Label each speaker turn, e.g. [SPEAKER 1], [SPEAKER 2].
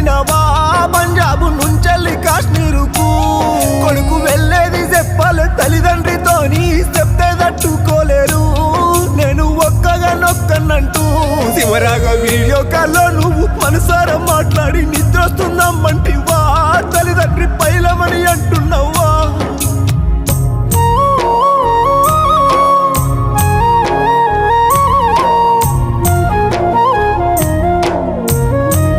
[SPEAKER 1] వినవా పంజాబు నుంచెల్లి కాశ్మీరుకు కొడుకు వెళ్ళేది చెప్పాలి తల్లిదండ్రితోని చెప్తే తట్టుకోలేరు నేను ఒక్కగా నొక్కనంటూ శివరాగ వీడియో కాల్లో నువ్వు మనసారా మాట్లాడి నిద్రొస్తుందమ్మంటూ